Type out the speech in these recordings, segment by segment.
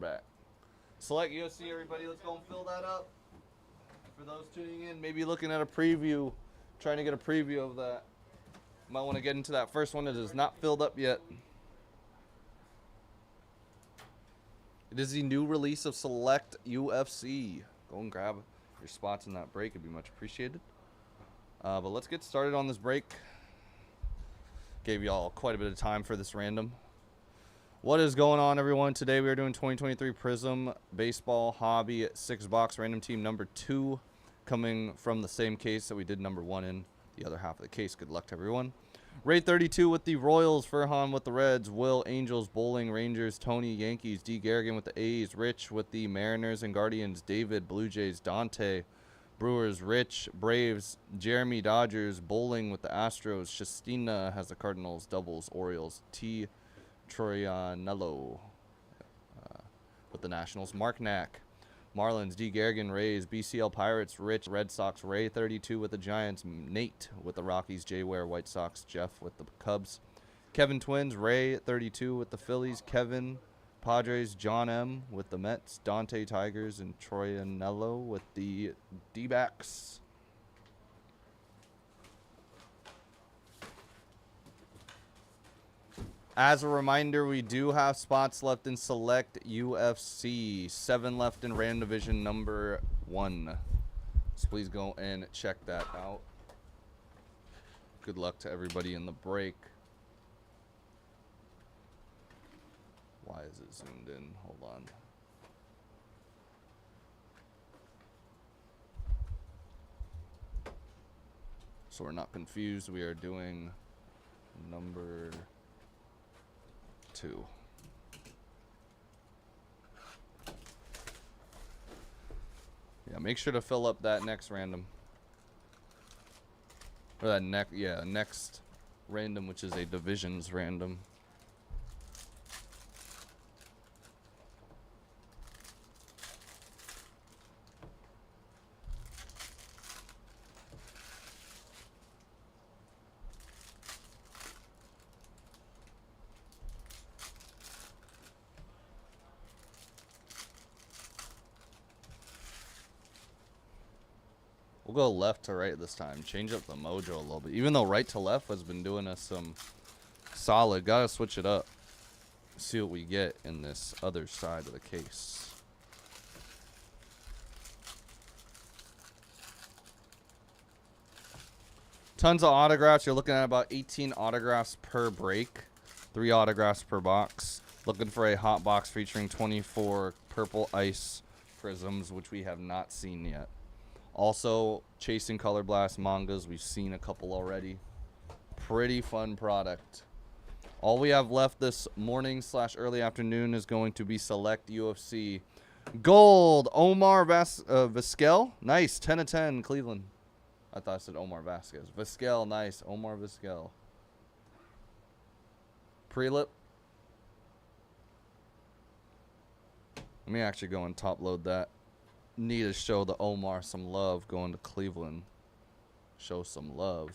quarterback. Select UFC, everybody. Let's go and fill that up. For those tuning in, maybe looking at a preview, trying to get a preview of that. Might want to get into that first one that is not filled up yet. It is the new release of Select UFC. Go and grab your spots in that break. It'd be much appreciated. But let's get started on this break. Gave y'all quite a bit of time for this random. What is going on, everyone? Today we are doing 2023 Prizm Baseball Hobby 6-box random team number 2, coming from the same case that we did number 1 in. The other half of the case. Good luck to everyone. Ray 32 with the Royals, Furhan with the Reds, Will Angels, Bowling, Rangers, Tony Yankees, D Garrigan with the A's, Rich with the Mariners and Guardians, David Blue Jays, Dante Brewers, Rich Braves, Jeremy Dodgers, Bowling with the Astros, Shastina has the Cardinals, Doubles, Orioles, T Troianello with the Nationals, Mark Knack, Marlins, D Garrigan, Rays, BCL Pirates, Rich, Red Sox, Ray 32 with the Giants, Nate with the Rockies, Jay Ware, White Sox, Jeff with the Cubs, Kevin Twins, Ray 32 with the Phillies, Kevin Padres, John M with the Mets, Dante Tigers, and Troianello with the D-backs. As a reminder, we do have spots left in Select UFC. 7 left in Random Division number 1. So please go and check that out. Good luck to everybody in the break. Why is it zoomed in? Hold on. So we're not confused. We are doing number 2. Yeah, make sure to fill up that next random. Or that next random, which is a divisions random. We'll go left to right this time. Change up the mojo a little bit. Even though right to left has been doing us some solid. Gotta switch it up. See what we get in this other side of the case. Tons of autographs. You're looking at about 18 autographs per break. 3 autographs per box. Looking for a hot box featuring 24 purple ice prisms, which we have not seen yet. Also, Chasing Color Blast mangas. We've seen a couple already. Pretty fun product. All we have left this morning / early afternoon is going to be Select UFC. Gold, Omar Vizquel. Nice, 10 of 10, Cleveland. I thought I said Omar Vasquez. Vizquel, nice. Omar Vizquel. Prelip. Let me actually go and top load that. Need to show the Omar some love going to Cleveland. Show some love.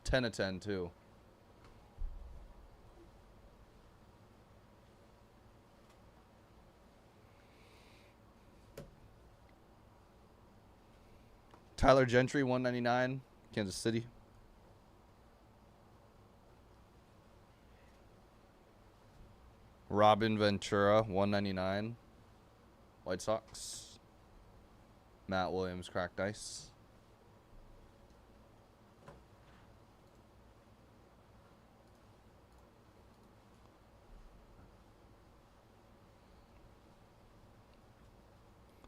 10 of 10 too. Tyler Gentry, 199, Kansas City. Robin Ventura, 199, White Sox. Matt Williams, cracked ice.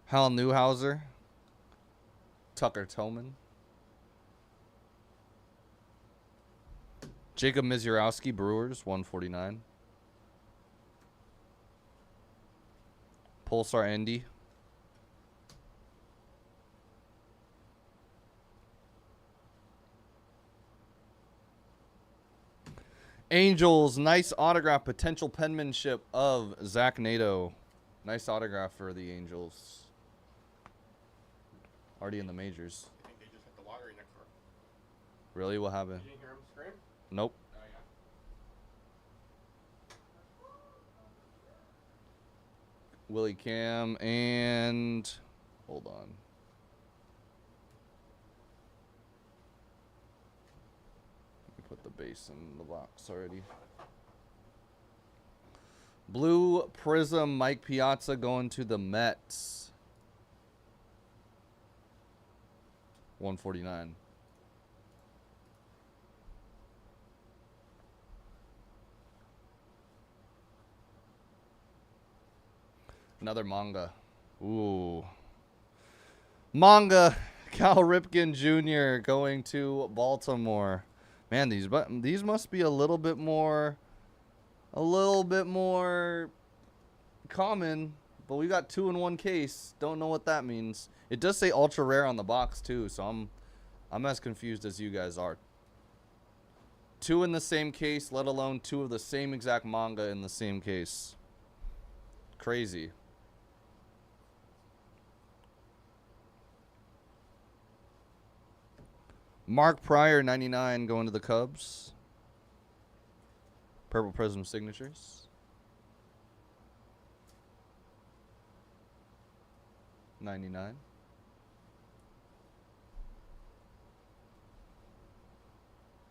Hal Newhouser, Tucker Tillman. Jacob Misiorowski, Brewers, 149. Pulsar Andy. Angels, nice autograph, potential penmanship of Zach Nato. Nice autograph for the Angels. Already in the majors. I think they just hit the lottery next door. Really? What happened? You didn't hear him scream? Nope. Oh, yeah. Willie Cam, and hold on. Let me put the base in the box already. Blue Prizm, Mike Piazza going to the Mets. 149. Another manga. Ooh. Manga. Cal Ripken Jr. going to Baltimore. Man, these must be a little bit more common, but we got 2 in 1 case. Don't know what that means. It does say ultra rare on the box too, so I'm as confused as you guys are. 2 in the same case, let alone 2 of the same exact manga in the same case. Crazy. Mark Pryor, 99, going to the Cubs. Purple Prizm signatures. 99.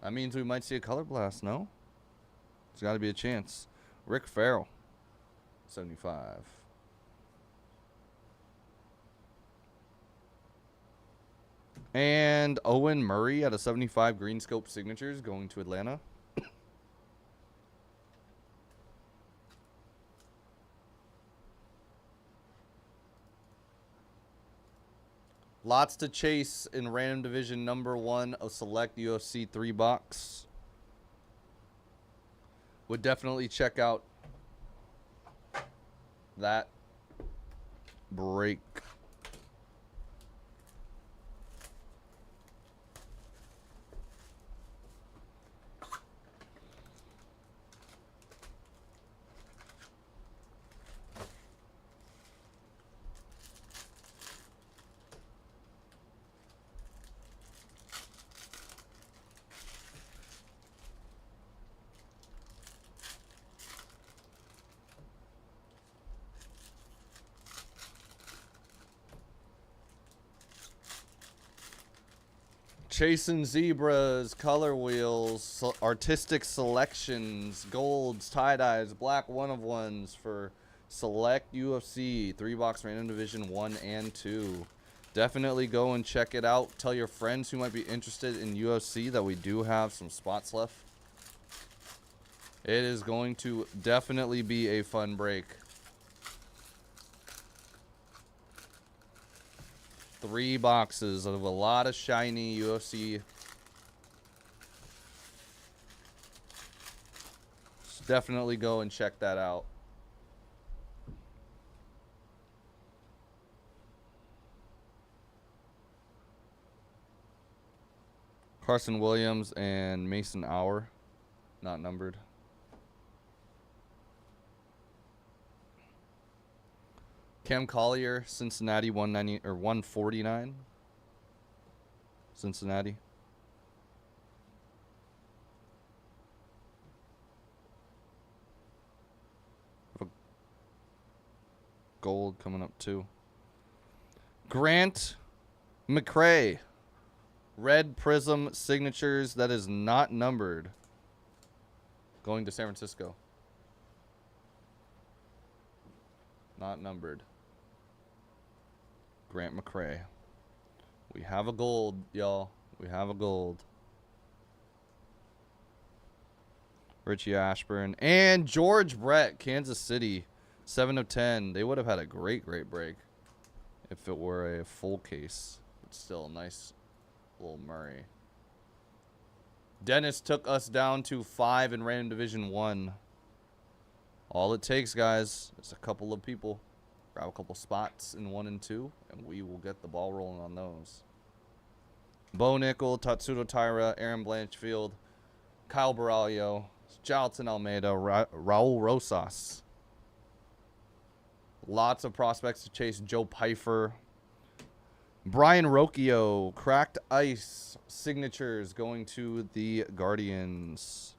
That means we might see a color blast, no? There's got to be a chance. Rick Farrell, 75. And Owen Murray out of 75 Green Scope signatures going to Atlanta. Lots to chase in random division number 1 of select UFC 3 box. Would definitely check out that break. Chasing Zebras, color wheels, artistic selections, golds, tie-dyes, black 1-of-1s for select UFC 3-box random division 1 and 2. Definitely go and check it out. Tell your friends who might be interested in UFC that we do have some spots left. It is going to definitely be a fun break. 3 boxes of a lot of shiny UFC. Just definitely go and check that out. Carson Williams and Mason Hour, not numbered. Cam Collier, Cincinnati, 190 or 149. Cincinnati. Gold coming up too. Grant McCray, red Prizm signatures that is not numbered, going to San Francisco. Not numbered. Grant McCray. We have a gold, y'all. We have a gold. Richie Ashburn and George Brett, Kansas City, 7/10. They would have had a great break if it were a full case. But still, a nice little Murray. Dennis took us down to 5 in random division 1. All it takes, guys, is a couple of people. Grab a couple spots in 1 and 2, and we will get the ball rolling on those. Bo Nickel, Tatsudo Taira, Aaron Blanchfield, Kyle Baralio, Jalton Almeida, Raul Rosas. Lots of prospects to chase. Joe Pfeiffer. Brian Rocchio, cracked ice signatures going to the Guardians.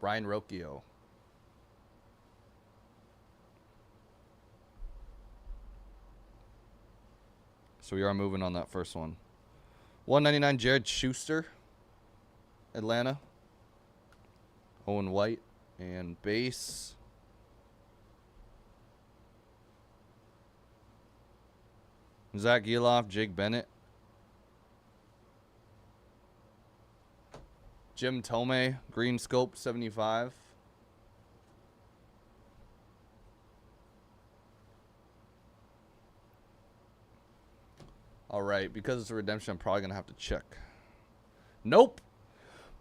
Brian Rocchio. So we are moving on that first one. 199 Jared Schuster, Atlanta. Owen White and base. Zach Geloff, Jake Bennett. Jim Tomei, green scope 75. All right, because it's a redemption, I'm probably going to have to check. Nope.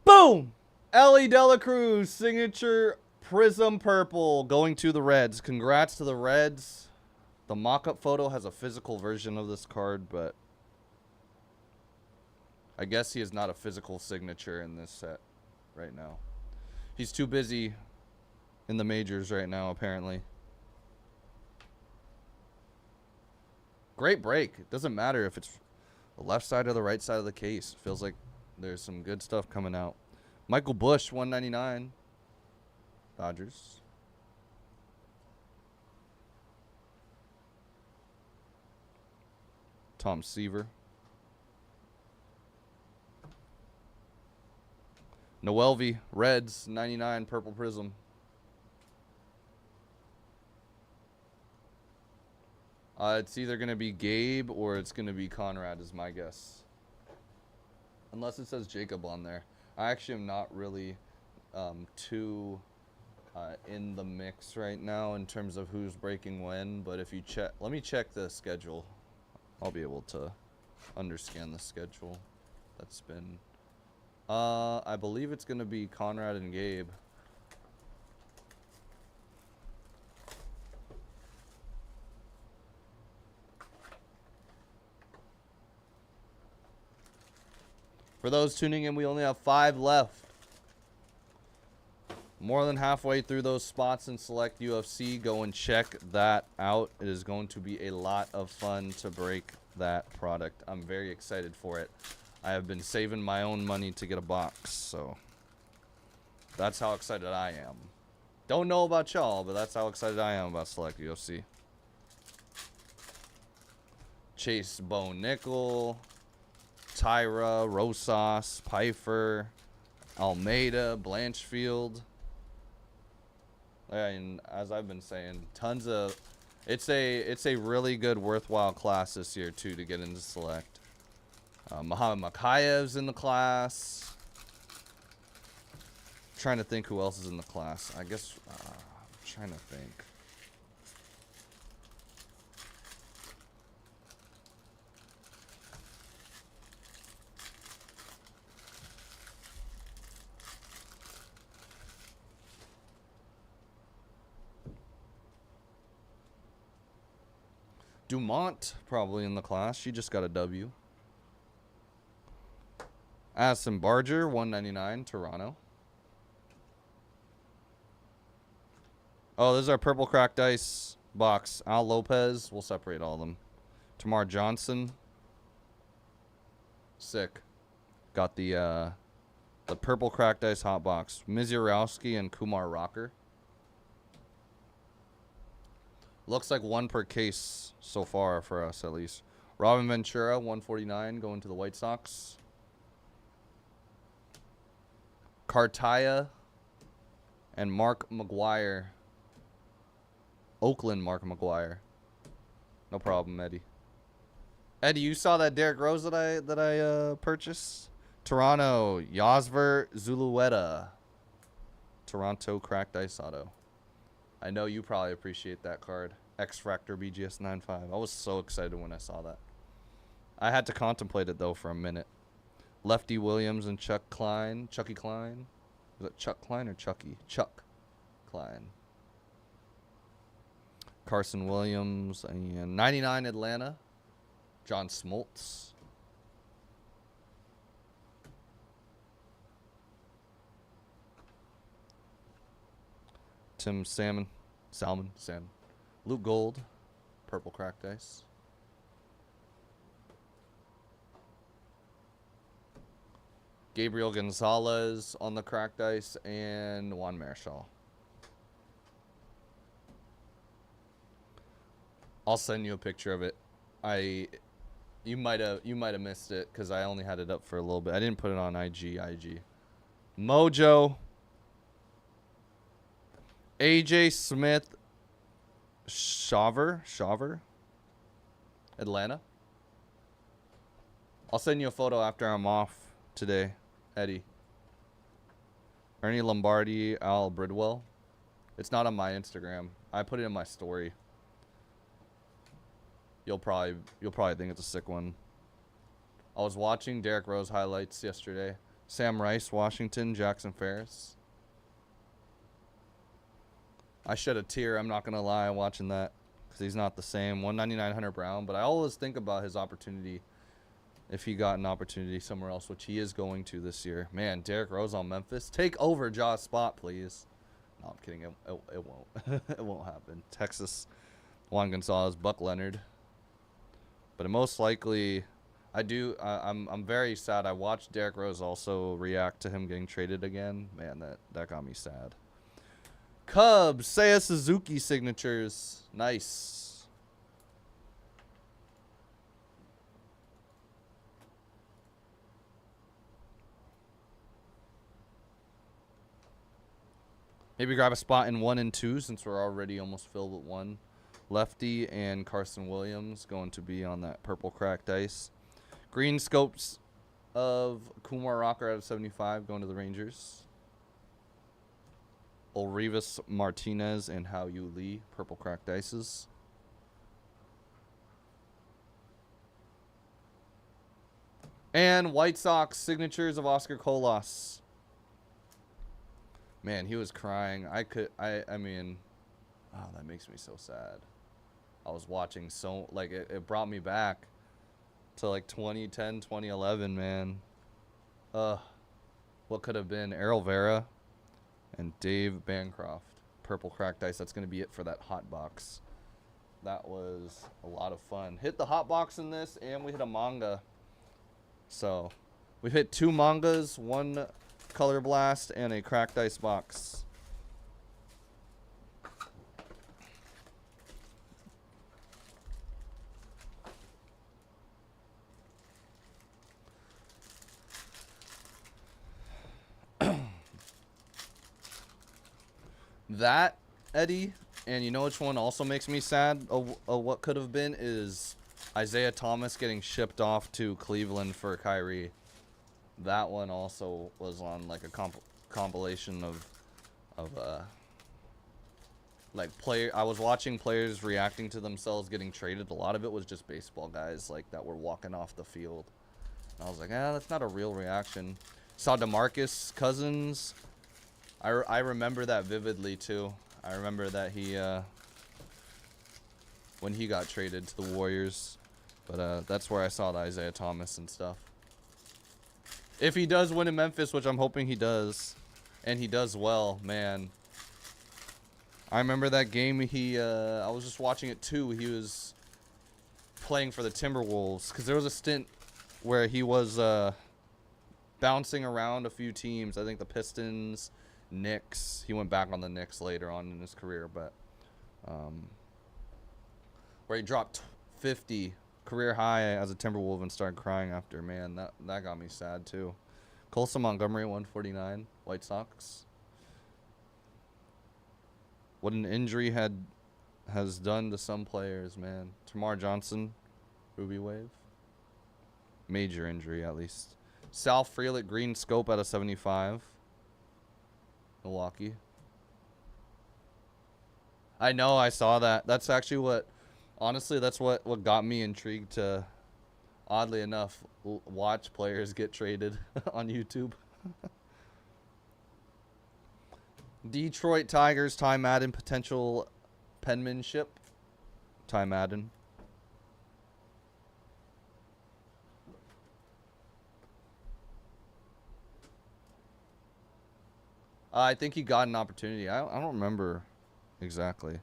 Boom! Ellie Dela Cruz, signature Prizm purple, going to the Reds. Congrats to the Reds. The mock-up photo has a physical version of this card, but I guess he is not a physical signature in this set right now. He's too busy in the majors right now, apparently. Great break. It doesn't matter if it's the left side or the right side of the case. It feels like there's some good stuff coming out. Michael Bush, 199. Dodgers. Tom Seaver. Noelvi, Reds, 99, purple Prizm. It's either going to be Gabe or it's going to be Conrad is my guess. Unless it says Jacob on there. I actually am not really too in the mix right now in terms of who's breaking when. But if you check, let me check the schedule. I'll be able to understand the schedule that's been. I believe it's going to be Conrad and Gabe. For those tuning in, we only have 5 left. More than halfway through those spots in Select UFC. Go and check that out. It is going to be a lot of fun to break that product. I'm very excited for it. I have been saving my own money to get a box, so that's how excited I am. Don't know about y'all, but that's how excited I am about Select UFC. Chase Bone Nickel, Tyra, Rosas, Pfeiffer, Almeida, Blanchfield. And as I've been saying, tons of it's a really good worthwhile class this year too to get into Select. Muhammad Makhayev's in the class. I'm trying to think who else is in the class. I guess I'm trying to think. Dumont probably in the class. She just got a W. Addison Barger, 199, Toronto. Oh, this is our purple cracked ice box. Al Lopez. We'll separate all of them. Tamar Johnson. Sick. Got the purple cracked ice hot box. Mizurowski and Kumar Rocker. Looks like 1 per case so far for us, at least. Robin Ventura, 149, going to the White Sox. Cartaya and Mark McGuire. Oakland Mark McGuire. No problem, Eddie. Eddie, you saw that Derrick Rose that I purchased? Toronto, Yosver Zulueta. Toronto cracked ice auto. I know you probably appreciate that card. X-Fractor BGS 95. I was so excited when I saw that. I had to contemplate it, though, for a minute. Lefty Williams and Chucky Klein. Was it Chuck Klein or Chucky? Chuck Klein. Carson Williams. And 99 Atlanta. John Smoltz. Tim Salmon. Luke Gold. Purple cracked ice. Gabriel Gonzalez on the cracked ice. And Juan Marichal. I'll send you a picture of it. You might have missed it because I only had it up for a little bit. I didn't put it on IG. Mojo. AJ Smith. Shaver. Atlanta. I'll send you a photo after I'm off today, Eddie. Ernie Lombardi, Al Bridwell. It's not on my Instagram. I put it in my story. You'll probably think it's a sick one. I was watching Derrick Rose highlights yesterday. Sam Rice, Washington, Jackson Ferris. I shed a tear, I'm not going to lie, watching that. Because he's not the same. 199 Hunter Brown. But I always think about his opportunity. If he got an opportunity somewhere else, which he is going to this year. Man, Derrick Rose on Memphis. Take over Jaw's spot, please. No, I'm kidding. It won't. It won't happen. Texas, Juan Gonzalez, Buck Leonard. But most likely, I'm very sad. I watched Derrick Rose also react to him getting traded again. Man, that got me sad. Cubs, Seiya Suzuki signatures. Nice. Maybe grab a spot in 1 and 2 since we're already almost filled with 1. Lefty and Carson Williams going to be on that purple cracked ice. Green scopes of Kumar Rocker out of 75 going to the Rangers. Olrivas Martinez and Hao Yu Lee, purple cracked ices. And White Sox signatures of Oscar Colas. Man, he was crying. I mean, oh, that makes me so sad. I was watching it brought me back to like 2010, 2011, man. What could have been Errol Vera and Dave Bancroft. Purple cracked ice. That's going to be it for that hot box. That was a lot of fun. Hit the hot box in this, and we hit a manga. So, we hit 2 mangas, 1 Color Blast, and a cracked ice box. That, Eddie, and you know which one also makes me sad of what could have been is Isaiah Thomas getting shipped off to Cleveland for Kyrie. That one also was on like a compilation of like I was watching players reacting to themselves getting traded. A lot of it was just baseball guys like that were walking off the field. And I was like, that's not a real reaction. Saw DeMarcus Cousins. I remember that vividly too. I remember that he when he got traded to the Warriors. But that's where I saw the Isaiah Thomas and stuff. If he does win in Memphis, which I'm hoping he does, and he does well, man. I remember that game I was just watching it too. He was playing for the Timberwolves because there was a stint where he was bouncing around a few teams. I think the Pistons, Knicks. He went back on the Knicks later on in his career, but where he dropped 50 career high as a Timberwolf and started crying after. Man, that got me sad too. Colson Montgomery 149 White Sox. What an injury has done to some players, man. Tamar Johnson, Ruby Wave. Major injury at least. Sal Frelick green scope out of 75. Milwaukee. I know, I saw that. That's actually honestly, that's what got me intrigued to, oddly enough, watch players get traded on YouTube. Detroit Tigers, Ty Madden, potential penmanship. Ty Madden. I think he got an opportunity. I don't remember exactly.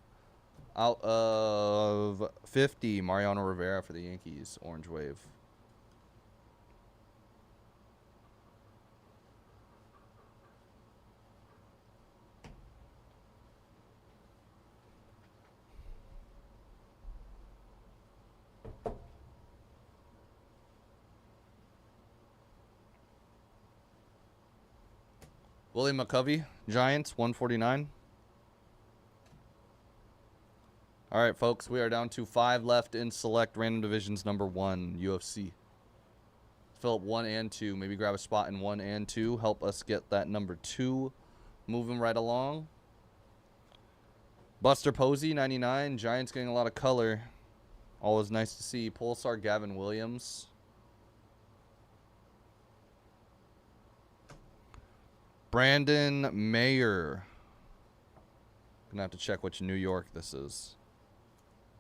Out of 50, Mariano Rivera for the Yankees, Orange Wave. William McCovey, Giants, 149. All right, folks, we are down to 5 left in select random divisions number 1, UFC. Fill up 1 and 2. Maybe grab a spot in 1 and 2. Help us get that number 2 moving right along. Buster Posey, 99. Giants getting a lot of color. Always nice to see. Pulsar, Gavin Williams. Brandon Mayer. Gonna have to check which New York this is.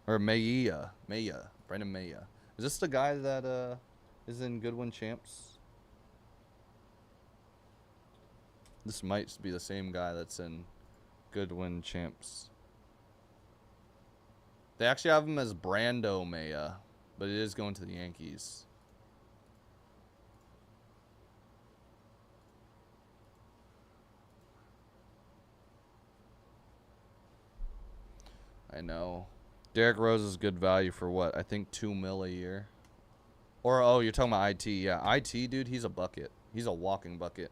Or Maya. Brandon Maya. Is this the guy that is in Goodwin Champs? This might be the same guy that's in Goodwin Champs. They actually have him as Brando Maya, but it is going to the Yankees. I know. Derrick Rose is good value for what? I think $2 million a year. Or, oh, you're talking about IT. Yeah, IT, dude, he's a bucket. He's a walking bucket.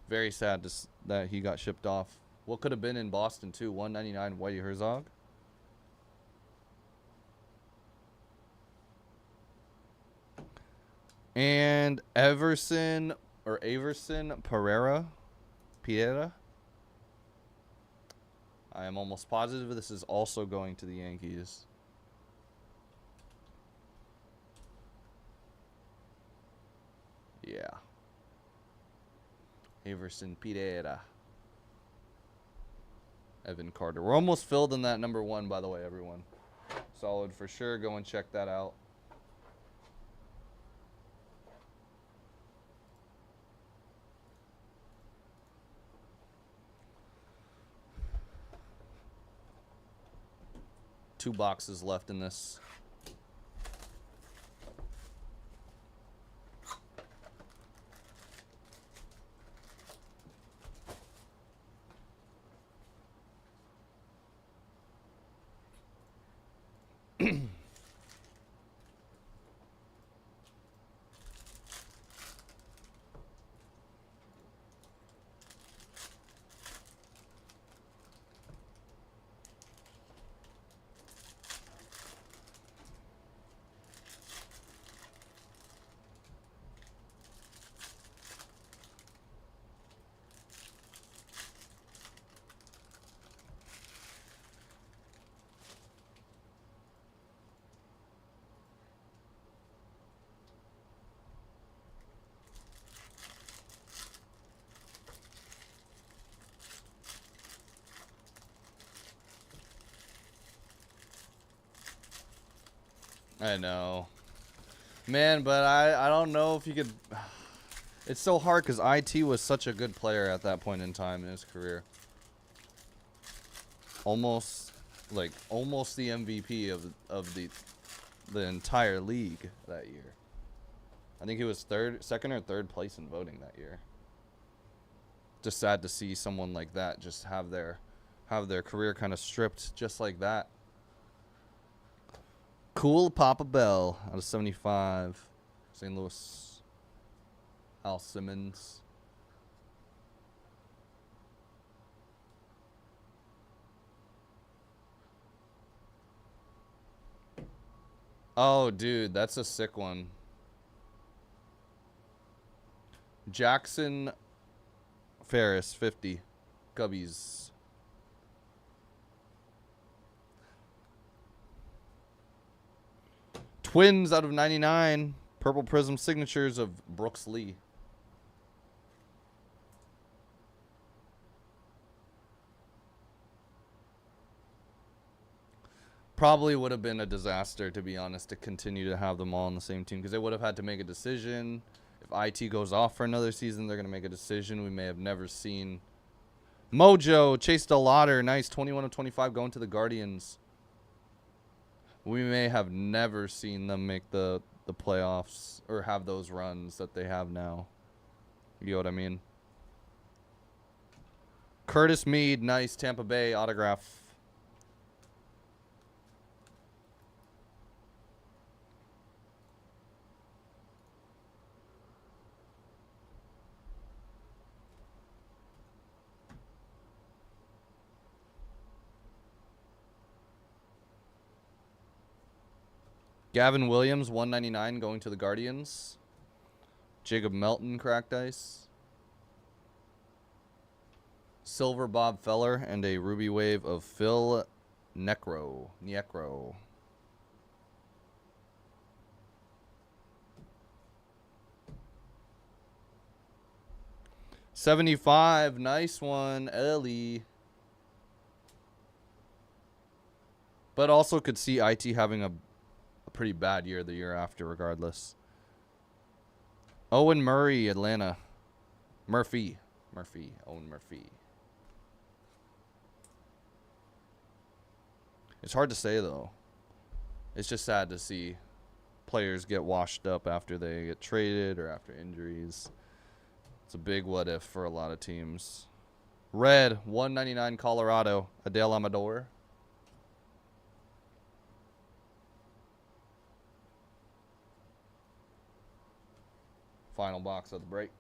Very sad that he got shipped off. What could have been in Boston, too? 199 Whitey Herzog. And Averson Pereira. I am almost positive this is also going to the Yankees. Yeah. Averson Pereira. Evan Carter. We're almost filled in that number 1, by the way, everyone. Solid for sure. Go and check that out. Two boxes left in this. I know. Man, but I don't know if you could... It's so hard because IT was such a good player at that point in time in his career. Almost the MVP of the entire league that year. I think he was second or third place in voting that year. Just sad to see someone like that just have their career kind of stripped just like that. Cool Papa Bell out of 75. St. Louis. Al Simmons. Oh, dude, that's a sick one. Jackson Ferris, 50. Gubbies. Twins out of 99. Purple Prizm signatures of Brooks Lee. Probably would have been a disaster, to be honest, to continue to have them all on the same team, because they would have had to make a decision. If IT goes off for another season, they're going to make a decision we may have never seen. Mojo, Chase DeLauder, nice, 21 of 25 going to the Guardians. We may have never seen them make the playoffs or have those runs that they have now. You know what I mean? Curtis Mead, nice, Tampa Bay autograph. Gavin Williams, 199, going to the Guardians. Jacob Melton, cracked ice. Silver Bob Feller, and a Ruby Wave of Phil Necro. 75, nice one, Ellie. But also could see IT having a pretty bad year the year after, regardless. Owen Murray, Atlanta. Murphy. Owen Murphy. It's hard to say, though. It's just sad to see players get washed up after they get traded or after injuries. It's a big what if for a lot of teams. Red, 199 Colorado, Adele Amador. Final box of the break.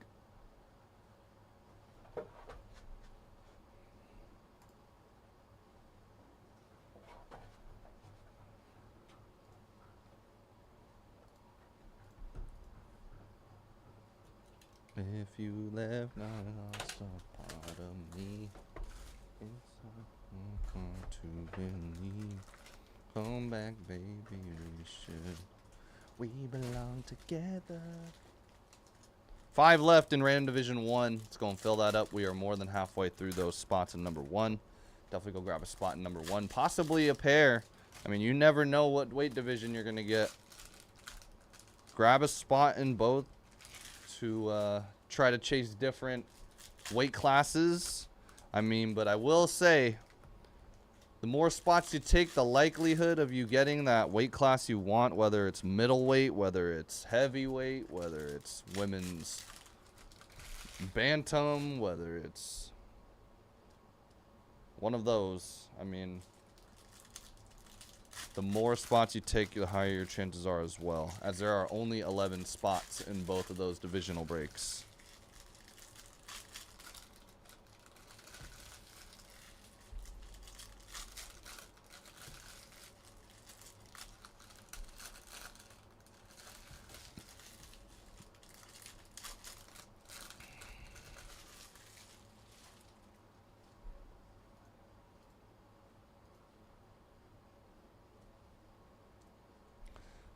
If you left, not lost a part of me. It's hard to believe. Come back, baby, we should. We belong together. 5 left in Random Division 1. Let's go and fill that up. We are more than halfway through those spots in number 1. Definitely go grab a spot in number 1. Possibly a pair. I mean, you never know what weight division you're going to get. Grab a spot in both to try to chase different weight classes. I mean, but I will say, the more spots you take, the likelihood of you getting that weight class you want, whether it's middleweight, whether it's heavyweight, whether it's women's bantam, whether it's one of those. I mean, the more spots you take, the higher your chances are as well, as there are only 11 spots in both of those divisional breaks.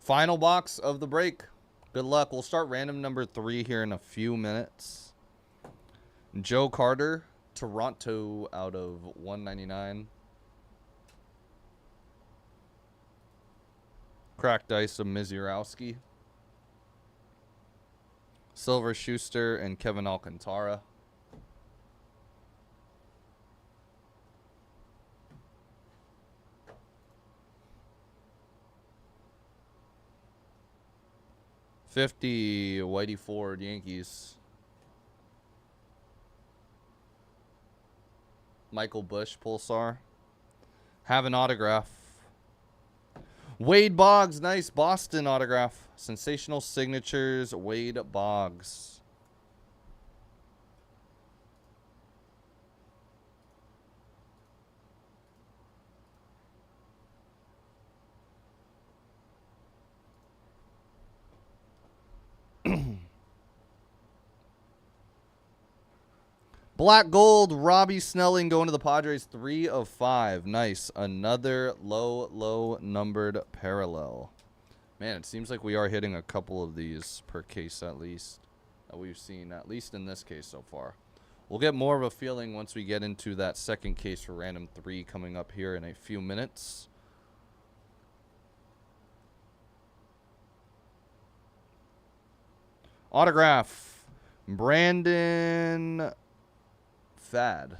Final box of the break. Good luck. We'll start random number 3 here in a few minutes. Joe Carter, Toronto out of 199. Cracked ice of Mizurowski. Silver Schuster and Kevin Alcantara. $50, Whitey Ford, Yankees. Michael Bush, Pulsar. Have an autograph. Wade Boggs, nice Boston autograph. Sensational signatures, Wade Boggs. Black Gold, Robbie Snelling going to the Padres, 3 of 5. Nice. Another low numbered parallel. Man, it seems like we are hitting a couple of these per case at least that we've seen, at least in this case so far. We'll get more of a feeling once we get into that second case for random 3 coming up here in a few minutes. Autograph, Brandon Pafadit.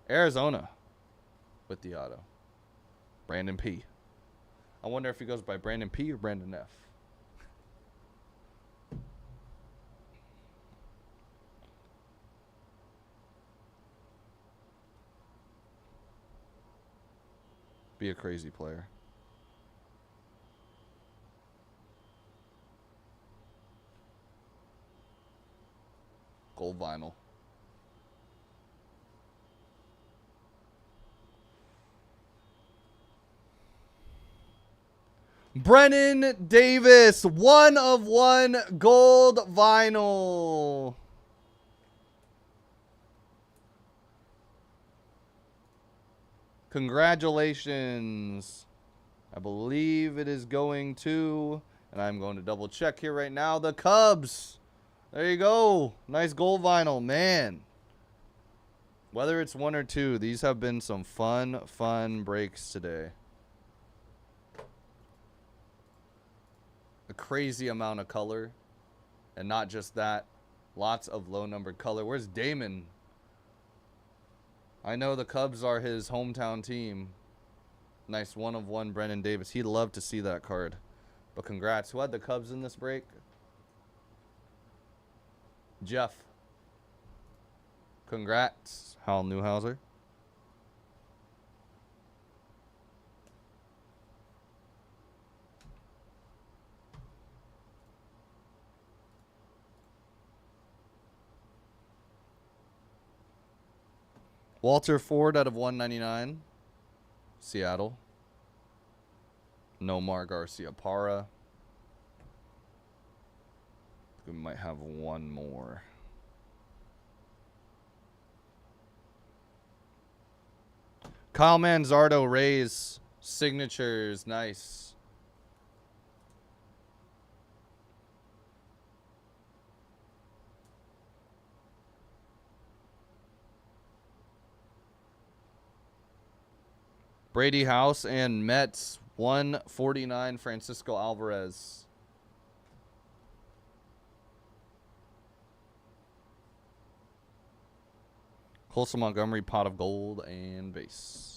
Arizona with the auto. Brandon P. I wonder if he goes by Brandon P or Brandon F. Be a crazy player. Gold vinyl. Brennan Davis, 1 of 1 gold vinyl. Congratulations. I believe it is going to, and I'm going to double check here right now, the Cubs. There you go. Nice gold vinyl, man. Whether it's 1 or 2, these have been some fun breaks today. A crazy amount of color. And not just that, lots of low-numbered color. Where's Damon? I know the Cubs are his hometown team. Nice 1 of 1 Brennan Davis. He'd love to see that card. But congrats. Who had the Cubs in this break? Jeff. Congrats, Hal Newhouser. Walter Ford out of 199. Seattle. Nomar Garcia-Parra. We might have one more. Kyle Manzardo, Rays. Signatures. Nice. Brady House and Mets. 149 Francisco Alvarez. Colson Montgomery, pot of gold and base.